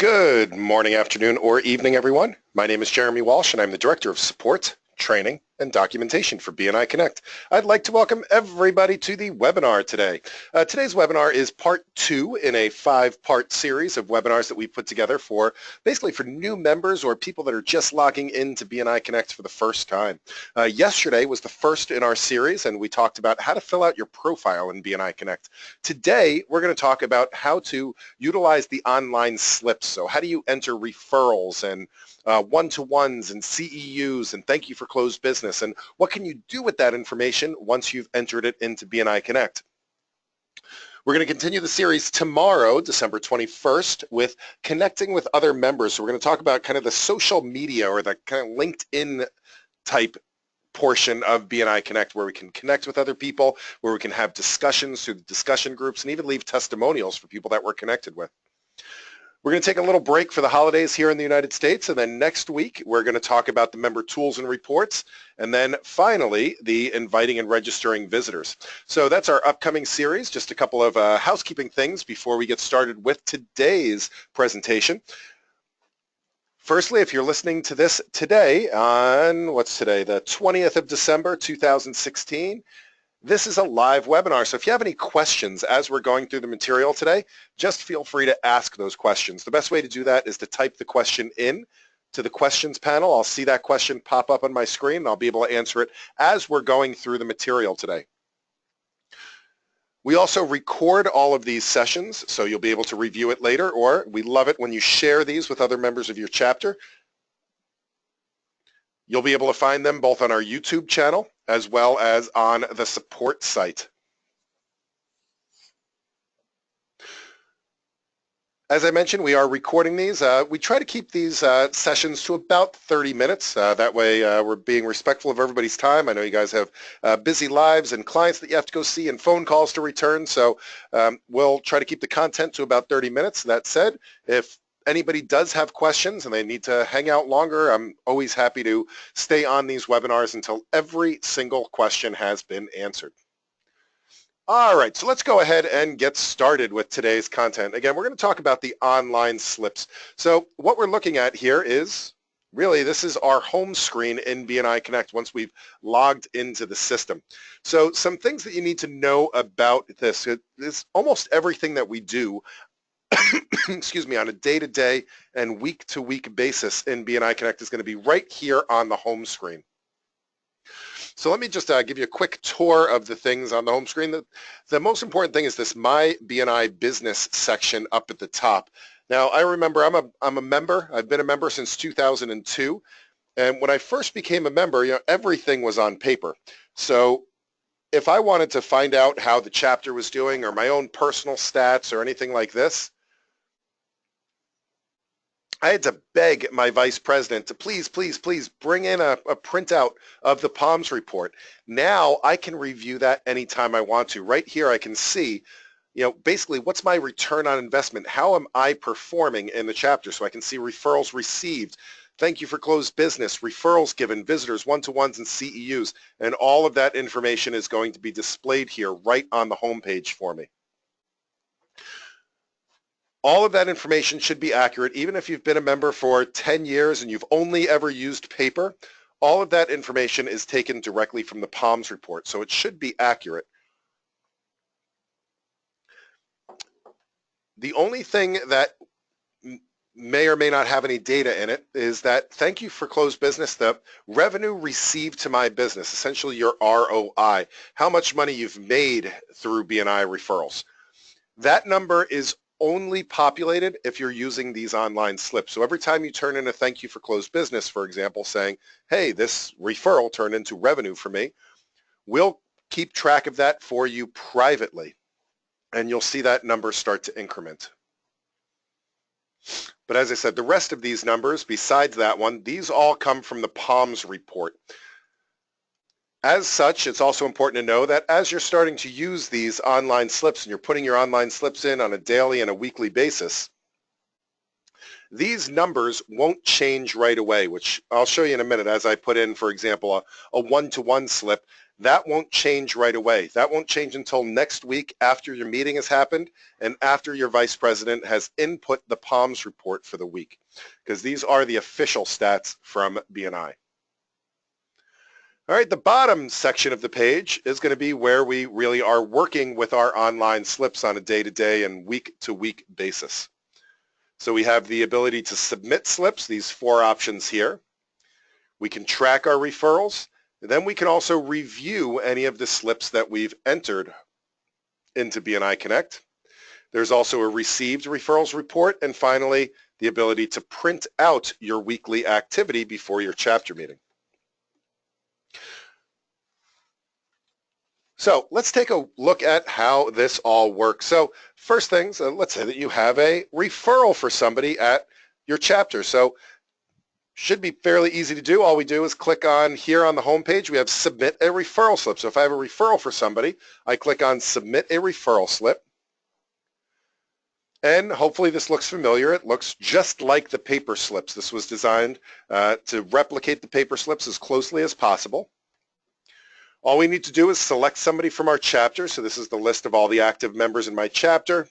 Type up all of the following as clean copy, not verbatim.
Good morning, afternoon, or evening, everyone. My name is Jeremy Walsh, and I'm the Director of Support, Training, and Documentation for BNI Connect. I'd like to welcome everybody to the webinar today. Today's webinar is part 2 in a 5-part series of webinars that we put together for basically for new members or people that are just logging into BNI Connect for the first time. Yesterday was the first in our series, and we talked about how to fill out your profile in BNI Connect. Today, we're going to talk about how to utilize the online slips. So how do you enter referrals and one-to-ones and CEUs and thank you for closed business, and what can you do with that information once you've entered it into BNI Connect. We're going to continue the series tomorrow, December 21st, with connecting with other members. So we're going to talk about kind of the social media or the kind of LinkedIn type portion of BNI Connect, where we can connect with other people, where we can have discussions through the discussion groups, and even leave testimonials for people that we're connected with. We're going to take a little break for the holidays here in the United States, and then next week we're going to talk about the member tools and reports, and then finally the inviting and registering visitors. So that's our upcoming series. Just a couple of housekeeping things before we get started with today's presentation. Firstly, if you're listening to this today on, what's today, the 20th of December 2016, this is a live webinar, so if you have any questions as we're going through the material today, just feel free to ask those questions. The best way to do that is to type the question in to the questions panel. I'll see that question pop up on my screen, and I'll be able to answer it as we're going through the material today. We also record all of these sessions, so you'll be able to review it later, or we love it when you share these with other members of your chapter. You'll be able to find them both on our YouTube channel as well as on the support site. As I mentioned, we are recording these. We try to keep these sessions to about 30 minutes. That way we're being respectful of everybody's time. I know you guys have busy lives and clients that you have to go see and phone calls to return, so we'll try to keep the content to about 30 minutes. That said, if anybody does have questions and they need to hang out longer, I'm always happy to stay on these webinars until every single question has been answered. All right, so let's go ahead and get started with today's content. Again, we're going to talk about the online slips. So what we're looking at here is, really, this is our home screen in BNI Connect once we've logged into the system. So some things that you need to know about this is almost everything that we do excuse me, on a day-to-day and week-to-week basis in BNI Connect is going to be right here on the home screen. So let me just give you a quick tour of the things on the home screen. The most important thing is this My BNI Business section up at the top. Now, I remember I'm a member. I've been a member since 2002. And when I first became a member, everything was on paper. So if I wanted to find out how the chapter was doing or my own personal stats or anything like this, I had to beg my vice president to please bring in a printout of the POMS report. Now I can review that anytime I want to. Right here I can see, basically what's my return on investment? How am I performing in the chapter? So I can see referrals received, thank you for closed business, referrals given, visitors, one-to-ones, and CEUs. And all of that information is going to be displayed here right on the home page for me. All of that information should be accurate, even if you've been a member for 10 years and you've only ever used paper. All of that information is taken directly from the POMS report, so it should be accurate. The only thing that may or may not have any data in it is that thank you for closed business, the revenue received to my business, essentially your ROI, how much money you've made through BNI referrals. That number is only populated if you're using these online slips. So every time you turn in a thank you for closed business, for example, saying, hey, this referral turned into revenue for me, we'll keep track of that for you privately. And you'll see that number start to increment. But as I said, the rest of these numbers, besides that one, these all come from the POMS report. As such, it's also important to know that as you're starting to use these online slips and you're putting your online slips in on a daily and a weekly basis, these numbers won't change right away, which I'll show you in a minute as I put in, for example, a one-to-one slip. That won't change right away. That won't change until next week after your meeting has happened and after your vice president has input the POMS report for the week, because these are the official stats from BNI. All right, the bottom section of the page is going to be where we really are working with our online slips on a day-to-day and week-to-week basis. So we have the ability to submit slips, these 4 options here. We can track our referrals. Then we can also review any of the slips that we've entered into BNI Connect. There's also a received referrals report, and finally, the ability to print out your weekly activity before your chapter meeting. So let's take a look at how this all works. So first things, let's say that you have a referral for somebody at your chapter. So should be fairly easy to do. All we do is click on here on the home page. We have submit a referral slip. So if I have a referral for somebody, I click on submit a referral slip. And hopefully this looks familiar. It looks just like the paper slips. This was designed to replicate the paper slips as closely as possible. All we need to do is select somebody from our chapter. So this is the list of all the active members in my chapter.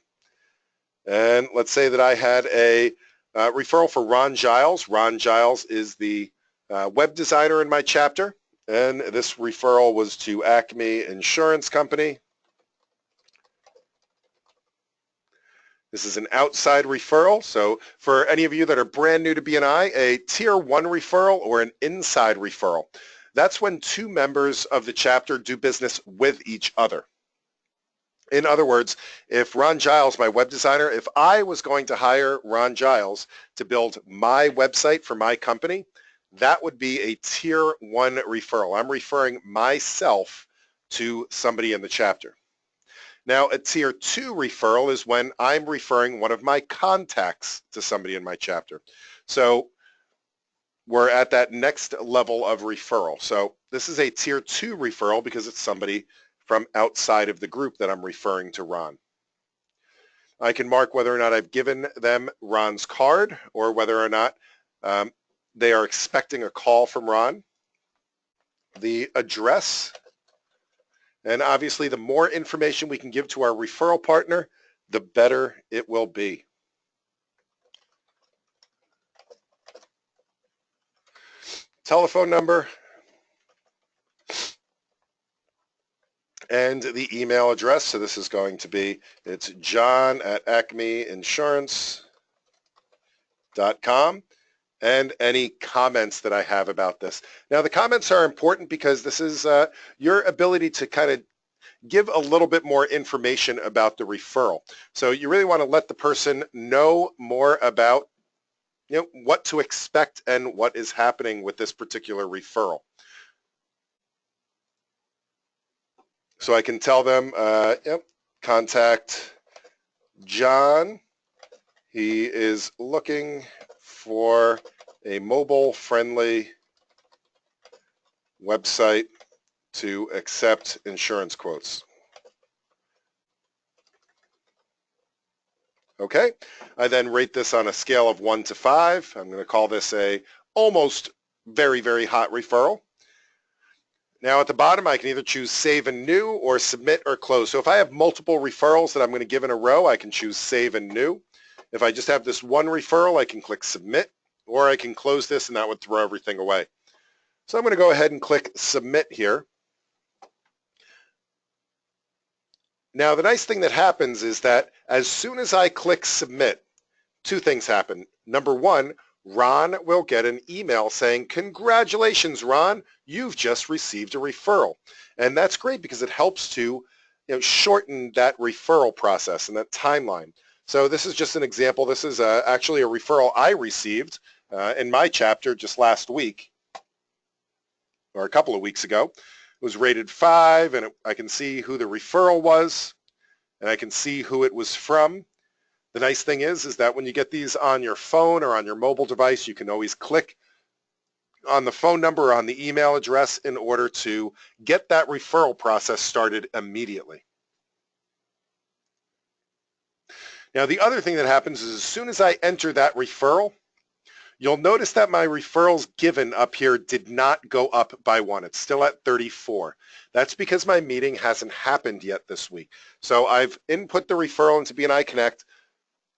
And let's say that I had a referral for Ron Giles. Ron Giles is the web designer in my chapter. And this referral was to Acme Insurance Company. This is an outside referral. So for any of you that are brand new to BNI, a tier 1 referral or an inside referral. That's when 2 members of the chapter do business with each other. In other words, if Ron Giles, my web designer, if I was going to hire Ron Giles to build my website for my company, that would be a tier 1 referral. I'm referring myself to somebody in the chapter. Now, a tier 2 referral is when I'm referring one of my contacts to somebody in my chapter. So we're at that next level of referral. So this is a tier 2 referral because it's somebody from outside of the group that I'm referring to Ron. I can mark whether or not I've given them Ron's card or whether or not they are expecting a call from Ron. The address, and obviously the more information we can give to our referral partner, the better it will be. Telephone number and the email address. So this is going to be, it's john@acmeinsurance.com, and any comments that I have about this. Now the comments are important because this is your ability to kind of give a little bit more information about the referral. So you really want to let the person know more about what to expect and what is happening with this particular referral. So I can tell them, contact John. He is looking for a mobile-friendly website to accept insurance quotes. Okay, I then rate this on a scale of 1 to 5. I'm going to call this a almost very, very hot referral. Now at the bottom, I can either choose save and new or submit or close. So if I have multiple referrals that I'm going to give in a row, I can choose save and new. If I just have this one referral, I can click submit, or I can close this and that would throw everything away. So I'm going to go ahead and click submit here. Now the nice thing that happens is that as soon as I click submit, 2 things happen. Number 1, Ron will get an email saying, congratulations, Ron, you've just received a referral. And that's great because it helps to shorten that referral process and that timeline. So this is just an example. This is actually a referral I received in my chapter just last week, or a couple of weeks ago. It was rated 5, and I can see who the referral was, and I can see who it was from. The nice thing is that when you get these on your phone or on your mobile device, you can always click on the phone number or on the email address in order to get that referral process started immediately. Now, the other thing that happens is as soon as I enter that referral, You'll notice that my referrals given up here did not go up by 1. It's still at 34. That's because my meeting hasn't happened yet this week. So I've input the referral into BNI Connect.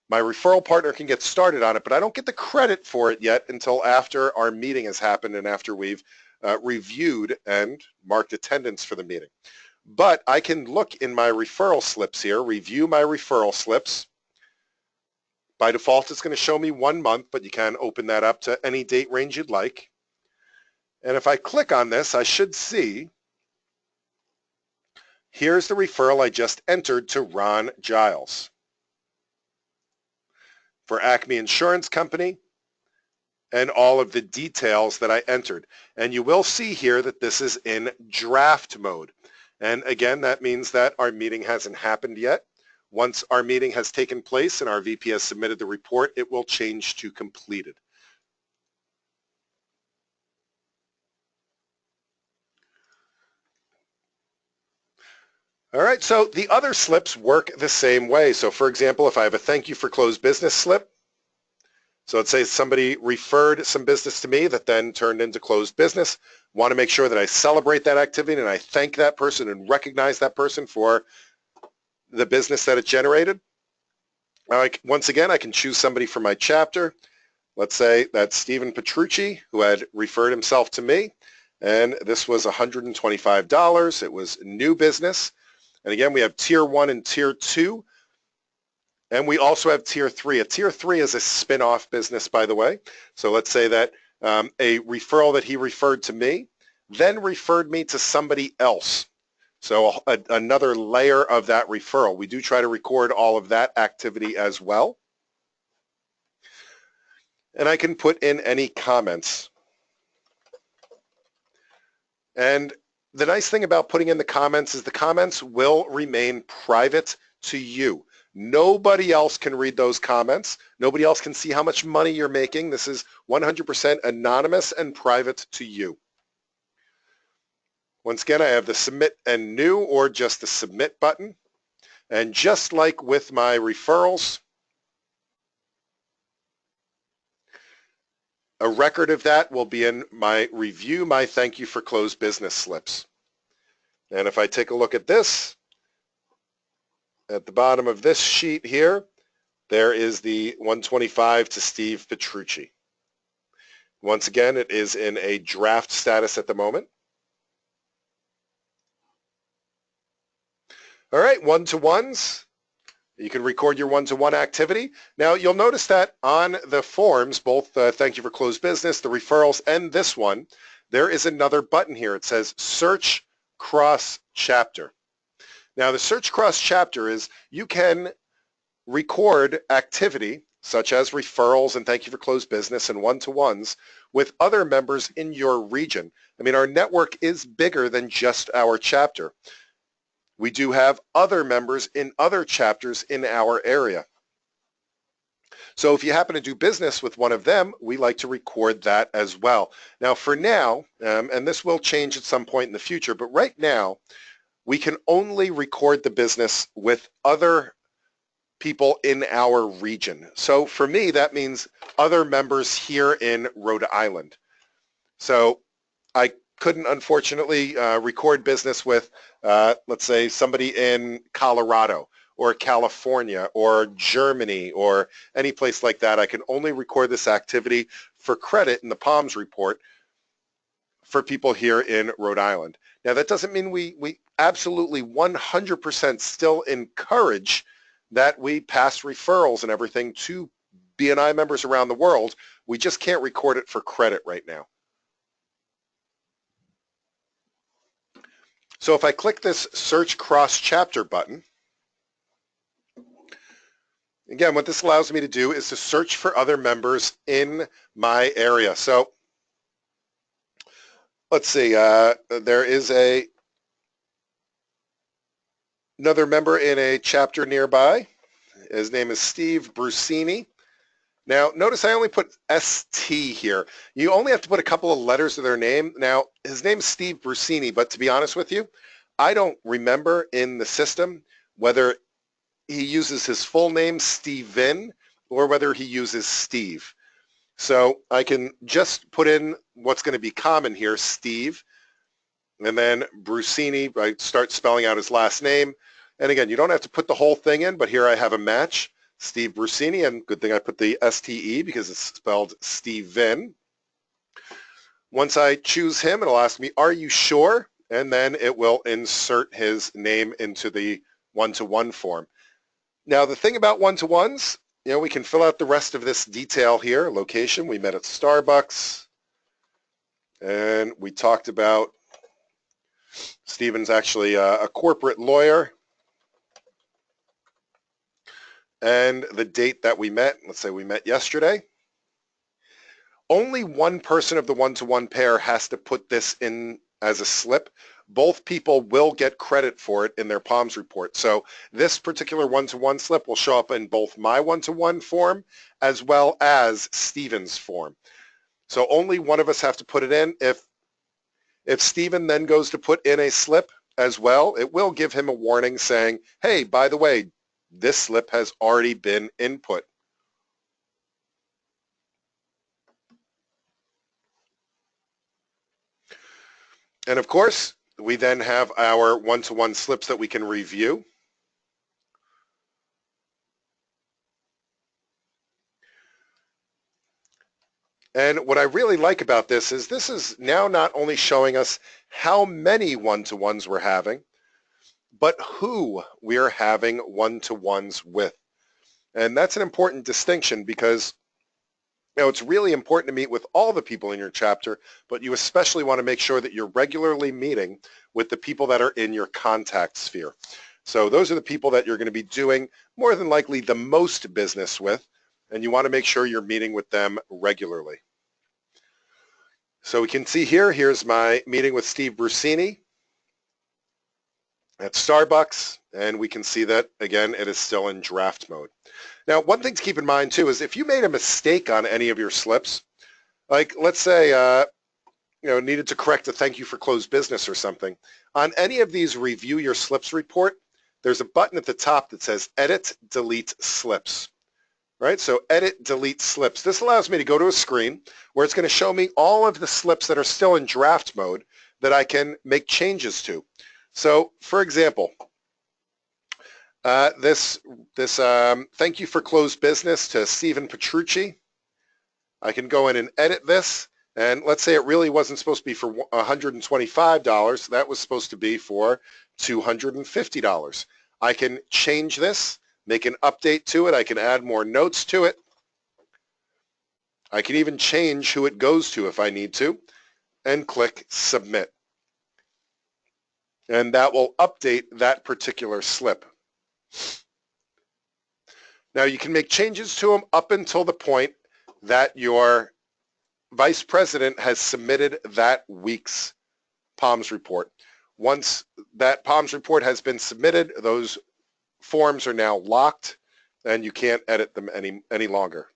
My referral partner can get started on it, but I don't get the credit for it yet until after our meeting has happened and after we've reviewed and marked attendance for the meeting. But I can look in my referral slips here, review my referral slips. By default, it's going to show me 1 month, but you can open that up to any date range you'd like. And if I click on this, I should see, here's the referral I just entered to Ron Giles for Acme Insurance Company and all of the details that I entered. And you will see here that this is in draft mode. And again, that means that our meeting hasn't happened yet. Once our meeting has taken place and our VP has submitted the report, it will change to completed. All right, so the other slips work the same way. So for example, if I have a thank you for closed business slip, so let's say somebody referred some business to me that then turned into closed business, want to make sure that I celebrate that activity and I thank that person and recognize that person for the business that it generated. Once again, I can choose somebody from my chapter. Let's say that's Stephen Petrucci, who had referred himself to me, and this was $125. It was new business. And again, we have Tier 1 and Tier 2, and we also have Tier 3. A Tier 3 is a spin-off business, by the way. So let's say that a referral that he referred to me, then referred me to somebody else. So another layer of that referral. We do try to record all of that activity as well. And I can put in any comments. And the nice thing about putting in the comments is the comments will remain private to you. Nobody else can read those comments. Nobody else can see how much money you're making. This is 100% anonymous and private to you. Once again, I have the submit and new or just the submit button. And just like with my referrals, a record of that will be in my review, my thank you for closed business slips. And if I take a look at this, at the bottom of this sheet here, there is the 125 to Steve Petrucci. Once again, it is in a draft status at the moment. All right, one-to-ones. You can record your one-to-one activity. Now, you'll notice that on the forms, both thank you for closed business, the referrals, and this one, there is another button here. It says Search Cross Chapter. Now, the Search Cross Chapter is you can record activity, such as referrals and thank you for closed business and one-to-ones, with other members in your region. I mean, our network is bigger than just our chapter. We do have other members in other chapters in our area. So if you happen to do business with one of them, we like to record that as well. Now for now, and this will change at some point in the future, but right now, we can only record the business with other people in our region. So for me, that means other members here in Rhode Island. So I couldn't unfortunately record business with, let's say, somebody in Colorado or California or Germany or any place like that. I can only record this activity for credit in the PALMS report for people here in Rhode Island. Now, that doesn't mean we absolutely 100% still encourage that we pass referrals and everything to BNI members around the world. We just can't record it for credit right now. So if I click this Search Cross Chapter button, again, what this allows me to do is to search for other members in my area. So let's see, there is another member in a chapter nearby. His name is Steve Brusini. Now, notice I only put ST here. You only have to put a couple of letters of their name. Now, his name is Steve Brusini, but to be honest with you, I don't remember in the system whether he uses his full name, Steven, or whether he uses Steve. So I can just put in what's going to be common here, Steve, and then Brusini. I start spelling out his last name. And again, you don't have to put the whole thing in, but here I have a match, Steve Brusini, and good thing I put the STE because it's spelled Steven. Once I choose him, it'll ask me, are you sure? And then it will insert his name into the one-to-one form. Now, the thing about one-to-ones, we can fill out the rest of this detail here. Location, we met at Starbucks. And we talked about Steven's actually a corporate lawyer. And the date that we met, let's say we met yesterday. Only one person of the one-to-one pair has to put this in as a slip. Both people will get credit for it in their POMS report. So this particular one-to-one slip will show up in both my one-to-one form as well as Steven's form. So only one of us have to put it in. If Steven then goes to put in a slip as well, it will give him a warning saying, hey, by the way, this slip has already been input. And of course, we then have our one-to-one slips that we can review. And what I really like about this is now not only showing us how many one-to-ones we're having, but who we're having one-to-ones with. And that's an important distinction because it's really important to meet with all the people in your chapter, but you especially want to make sure that you're regularly meeting with the people that are in your contact sphere. So those are the people that you're going to be doing more than likely the most business with, and you want to make sure you're meeting with them regularly. So we can see here's my meeting with Steve Brusini at Starbucks, and we can see that, again, it is still in draft mode. Now, one thing to keep in mind, too, is if you made a mistake on any of your slips, like let's say, needed to correct a thank you for closed business or something, on any of these review your slips report, there's a button at the top that says edit, delete slips, right? So edit, delete slips. This allows me to go to a screen where it's going to show me all of the slips that are still in draft mode that I can make changes to. So, for example, this thank you for closed business to Stephen Petrucci. I can go in and edit this, and let's say it really wasn't supposed to be for $125. That was supposed to be for $250. I can change this, make an update to it. I can add more notes to it. I can even change who it goes to if I need to, and click Submit. And that will update that particular slip. Now you can make changes to them up until the point that your vice president has submitted that week's POMS report. Once that POMS report has been submitted, those forms are now locked and you can't edit them any longer.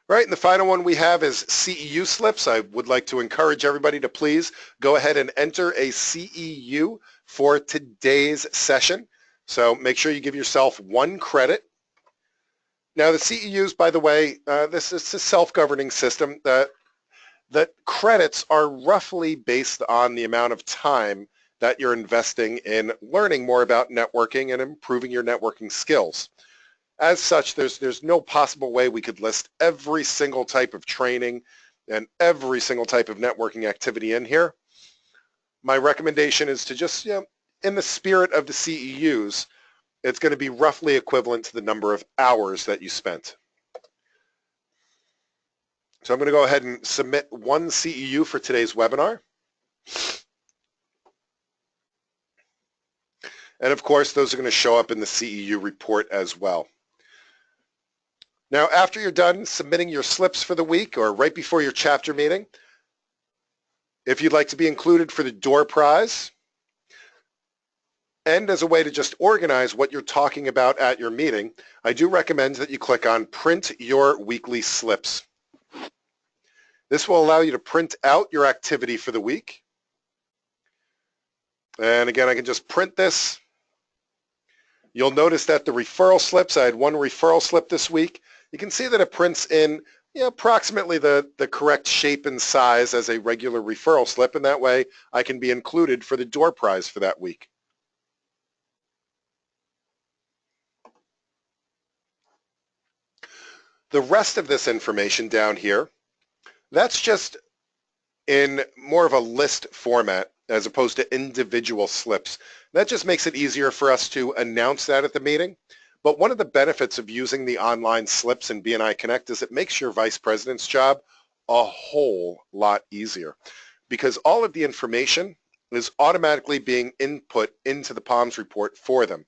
Right, and the final one we have is CEU slips. I would like to encourage everybody to please go ahead and enter a CEU for today's session. So make sure you give yourself 1 credit. Now the CEUs, by the way, this is a self-governing system that credits are roughly based on the amount of time that you're investing in learning more about networking and improving your networking skills. As such, there's no possible way we could list every single type of training and every single type of networking activity in here. My recommendation is to just, in the spirit of the CEUs, it's going to be roughly equivalent to the number of hours that you spent. So I'm going to go ahead and submit 1 CEU for today's webinar. And of course, those are going to show up in the CEU report as well. Now, after you're done submitting your slips for the week or right before your chapter meeting, if you'd like to be included for the door prize, and as a way to just organize what you're talking about at your meeting, I do recommend that you click on Print Your Weekly Slips. This will allow you to print out your activity for the week. And again, I can just print this. You'll notice that the referral slips, I had 1 referral slip this week. you can see that it prints in approximately the correct shape and size as a regular referral slip, and that way I can be included for the door prize for that week. The rest of this information down here, that's just in more of a list format as opposed to individual slips. That just makes it easier for us to announce that at the meeting. But one of the benefits of using the online slips in BNI Connect is it makes your vice president's job a whole lot easier, because all of the information is automatically being input into the POMS report for them.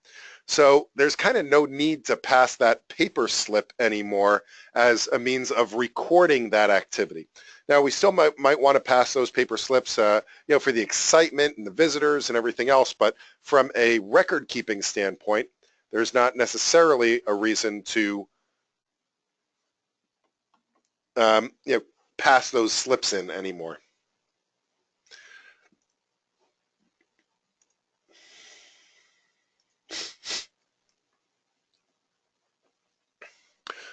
So there's kind of no need to pass that paper slip anymore as a means of recording that activity. Now, we still might want to pass those paper slips, for the excitement and the visitors and everything else, but from a record-keeping standpoint, there's not necessarily a reason to pass those slips in anymore.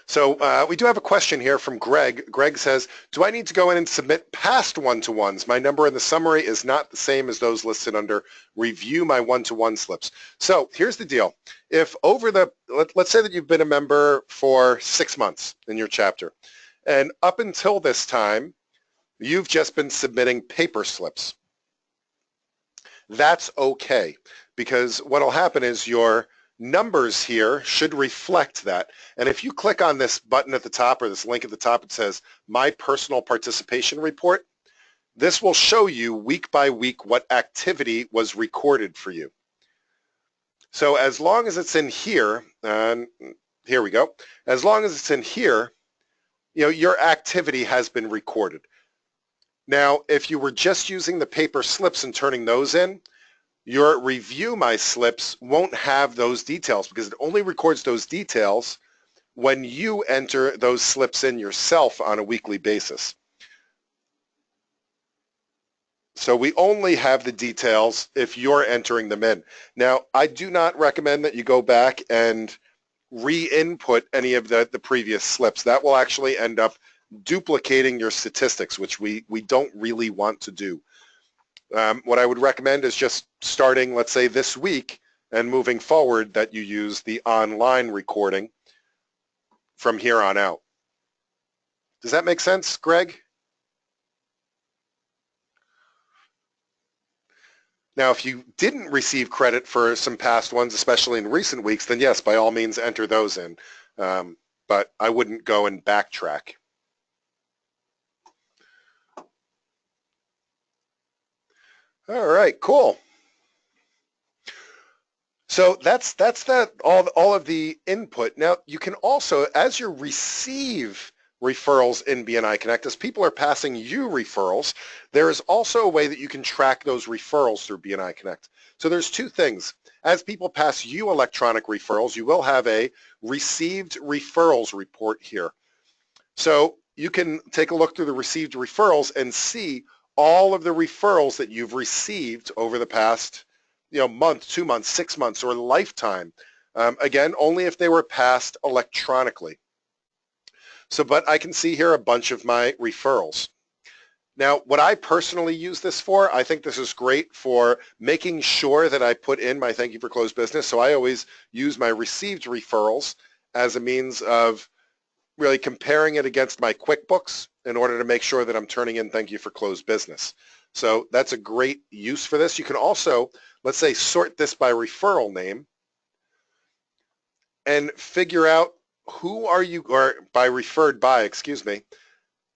So we do have a question here from Greg. Greg says, do I need to go in and submit past one-to-ones? My number in the summary is not the same as those listed under review my one-to-one slips. So here's the deal. If over the, let's say that you've been a member for 6 months in your chapter, and up until this time, you've just been submitting paper slips. That's okay, because what will happen is your numbers here should reflect that. And if you click on this button at the top or this link at the top, it says My Personal Participation Report. This will show you week by week what activity was recorded for you. So as long as it's in here, and here we go, as long as it's in here, your activity has been recorded. Now, if you were just using the paper slips and turning those in, your review my slips won't have those details, because it only records those details when you enter those slips in yourself on a weekly basis. So we only have the details if you're entering them in. Now, I do not recommend that you go back and re-input any of the previous slips. That will actually end up duplicating your statistics, which we don't really want to do. What I would recommend is just starting, let's say, this week and moving forward, that you use the online recording from here on out. Does that make sense, Greg? Now, if you didn't receive credit for some past ones, especially in recent weeks, then yes, by all means, enter those in. But I wouldn't go and backtrack. All right, cool. So that's all of the input. Now, you can also, as you receive referrals in BNI Connect, as people are passing you referrals, there is also a way that you can track those referrals through BNI Connect. So there's two things. As people pass you electronic referrals, you will have a received referrals report here. So you can take a look through the received referrals and see all of the referrals that you've received over the past month, 2 months, 6 months, or lifetime. Again, only if they were passed electronically. So, but I can see here a bunch of my referrals. Now, what I personally use this for, I think this is great for making sure that I put in my thank you for closed business. So I always use my received referrals as a means of really comparing it against my QuickBooks in order to make sure that I'm turning in thank you for closed business. So that's a great use for this. You can also, let's say, sort this by referral name and figure out who are you, or by referred by, excuse me,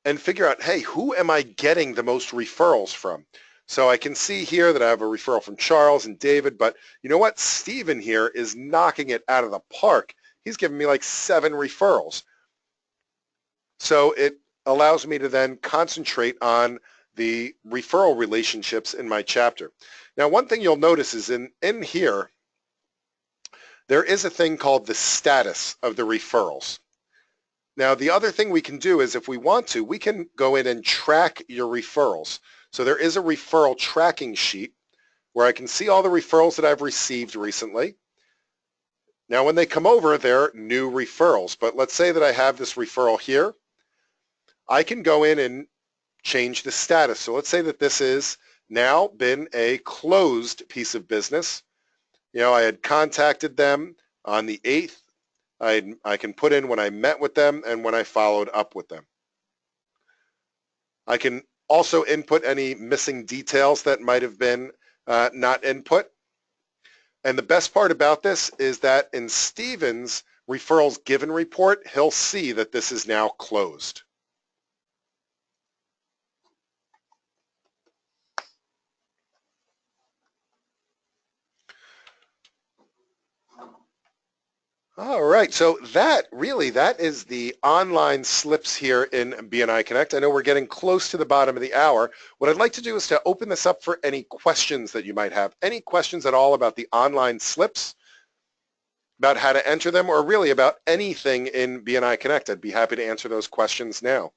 and figure out, hey, who am I getting the most referrals from? So I can see here that I have a referral from Charles and David, but you know what? Steven here is knocking it out of the park. He's giving me like 7 referrals. So it allows me to then concentrate on the referral relationships in my chapter. Now, one thing you'll notice is in here, there is a thing called the status of the referrals. Now, the other thing we can do is, if we want to, we can go in and track your referrals. So there is a referral tracking sheet where I can see all the referrals that I've received recently. Now when they come over, they're new referrals. But let's say that I have this referral here. I can go in and change the status. So let's say that this is now been a closed piece of business. I had contacted them on the 8th. I can put in when I met with them and when I followed up with them. I can also input any missing details that might have been not input. And the best part about this is that in Steven's referrals given report, he'll see that this is now closed. All right, so that is the online slips here in BNI Connect. I know we're getting close to the bottom of the hour. What I'd like to do is to open this up for any questions that you might have. Any questions at all about the online slips, about how to enter them, or really about anything in BNI Connect? I'd be happy to answer those questions now.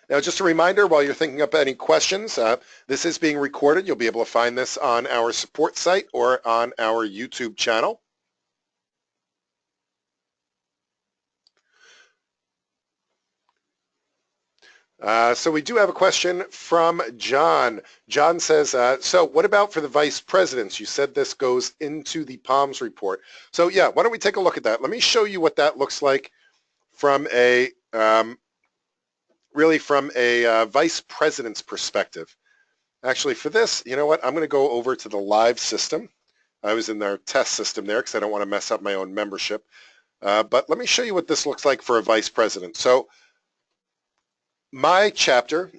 Now, just a reminder, while you're thinking up any questions, this is being recorded. You'll be able to find this on our support site or on our YouTube channel. So we do have a question from John. John says, so what about for the vice presidents? You said this goes into the POMS report. So yeah, why don't we take a look at that? Let me show you what that looks like from a really from a vice president's perspective. Actually, for this, you know what? I'm going to go over to the live system. I was in their test system there because I don't want to mess up my own membership. But let me show you what this looks like for a vice president. So my chapter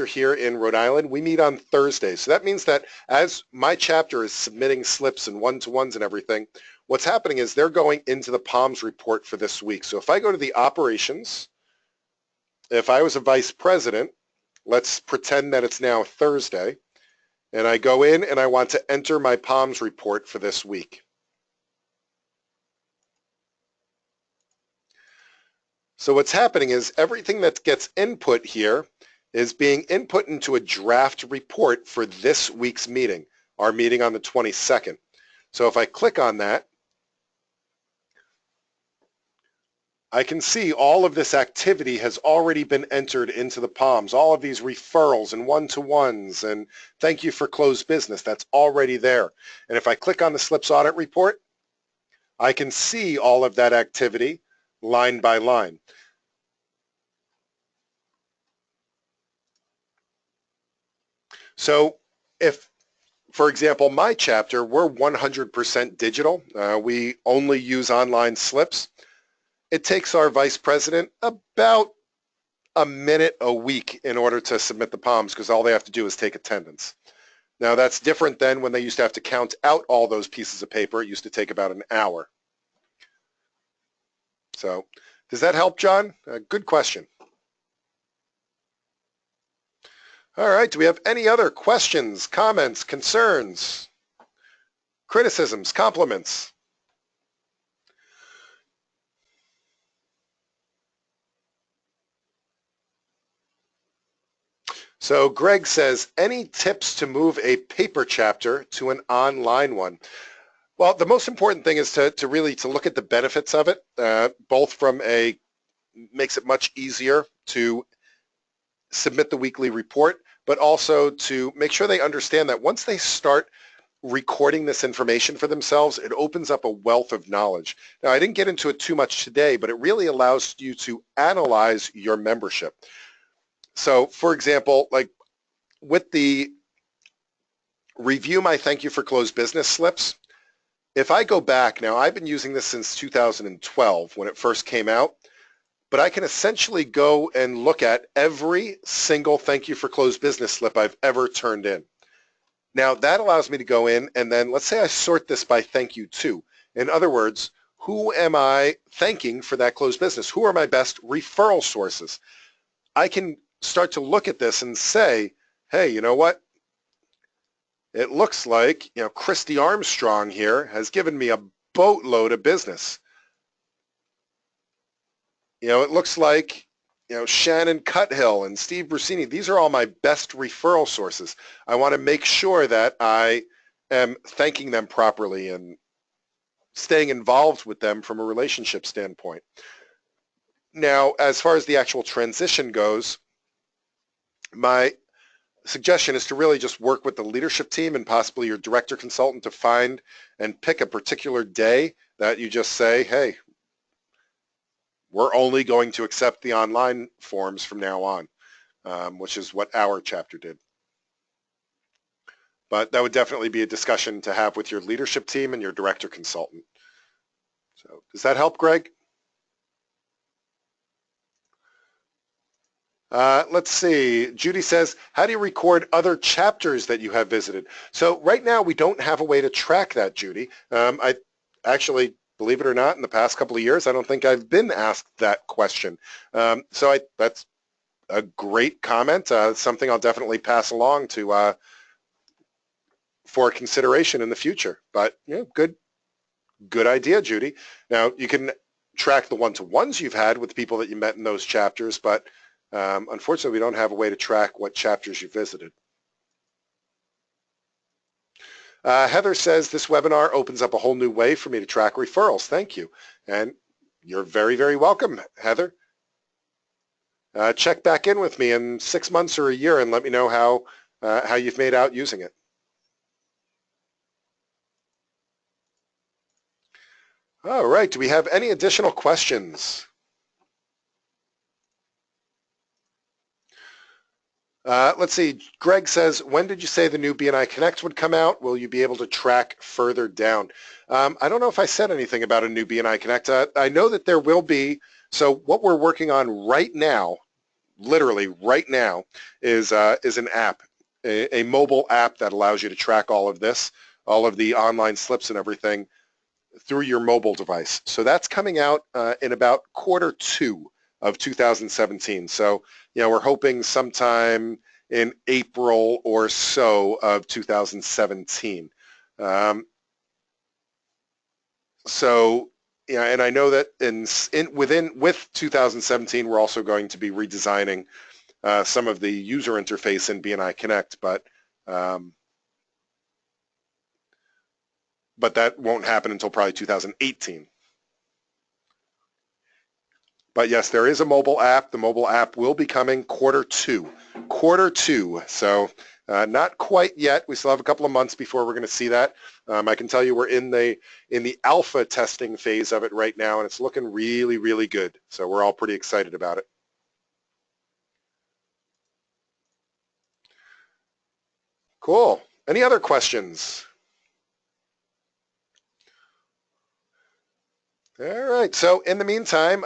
here in Rhode Island, we meet on Thursdays. So that means that as my chapter is submitting slips and one-to-ones and everything, what's happening is they're going into the POMS report for this week. So if I go to the operations, if I was a vice president, let's pretend that it's now Thursday, and I go in and I want to enter my POMS report for this week. So what's happening is everything that gets input here is being input into a draft report for this week's meeting, our meeting on the 22nd. So if I click on that, I can see all of this activity has already been entered into the POMS, all of these referrals and one-to-ones and thank you for closed business, that's already there. And if I click on the Slips Audit Report, I can see all of that activity line by line. So if, for example, my chapter, we're 100% digital. We only use online slips. It takes our vice president about a minute a week in order to submit the POMS because all they have to do is take attendance. Now that's different than when they used to have to count out all those pieces of paper. It used to take about an hour. So does that help, John? Good question. All right, do we have any other questions, comments, concerns, criticisms, compliments? So Greg says, any tips to move a paper chapter to an online one? Well, the most important thing is to really look at the benefits of it, both from makes it much easier to submit the weekly report, but also to make sure they understand that once they start recording this information for themselves, it opens up a wealth of knowledge. Now, I didn't get into it too much today, but it really allows you to analyze your membership. So, for example, like with the review my thank you for closed business slips, if I go back, now I've been using this since 2012 when it first came out, but I can essentially go and look at every single thank you for closed business slip I've ever turned in. Now that allows me to go in and then let's say I sort this by thank you to. In other words, who am I thanking for that closed business? Who are my best referral sources? I can start to look at this and say, hey, you know what? It looks like, Christy Armstrong here has given me a boatload of business. It looks like Shannon Cuthill and Steve Brusini, these are all my best referral sources. I want to make sure that I am thanking them properly and staying involved with them from a relationship standpoint. Now, as far as the actual transition goes, my suggestion is to really just work with the leadership team and possibly your director consultant to find and pick a particular day that you just say, hey, we're only going to accept the online forms from now on, which is what our chapter did. But that would definitely be a discussion to have with your leadership team and your director consultant. So does that help, Greg? Let's see. Judy says, how do you record other chapters that you have visited? So right now we don't have a way to track that, Judy. I actually, believe it or not, in the past couple of years, I don't think I've been asked that question. That's a great comment, something I'll definitely pass along to for consideration in the future. But good idea, Judy. Now you can track the one-to-ones you've had with people that you met in those chapters, but unfortunately, we don't have a way to track what chapters you visited. Heather says, this webinar opens up a whole new way for me to track referrals. Thank you. And you're very, very welcome, Heather. Check back in with me in 6 months or a year and let me know how you've made out using it. All right. Do we have any additional questions? Let's see. Greg says, when did you say the new BNI Connect would come out? Will you be able to track further down? I don't know if I said anything about a new BNI Connect. I know that there will be. So what we're working on right now, literally right now, is an app, a mobile app that allows you to track all of this, all of the online slips and everything through your mobile device. So that's coming out in about Q2 of 2017. So, we're hoping sometime in April or so of 2017. And I know that with 2017, we're also going to be redesigning some of the user interface in BNI Connect, but that won't happen until probably 2018. But yes, there is a mobile app. The mobile app will be coming Q2. So not quite yet. We still have a couple of months before we're going to see that. I can tell you we're in the alpha testing phase of it right now, and it's looking really, really good. So we're all pretty excited about it. Cool. Any other questions? All right. So in the meantime,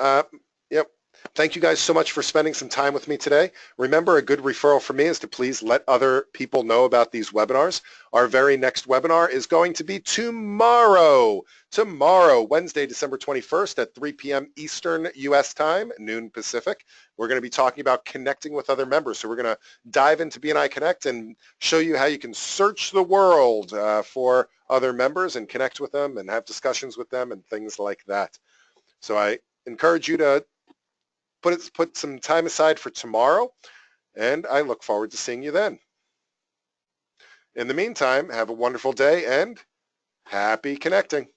thank you guys so much for spending some time with me today. Remember, a good referral for me is to please let other people know about these webinars. Our very next webinar is going to be tomorrow, Wednesday, December 21st at 3 p.m. Eastern U.S. time, noon Pacific. We're going to be talking about connecting with other members. So we're going to dive into BNI Connect and show you how you can search the world for other members and connect with them and have discussions with them and things like that. So I encourage you to put some time aside for tomorrow, and I look forward to seeing you then. In the meantime, have a wonderful day and happy connecting.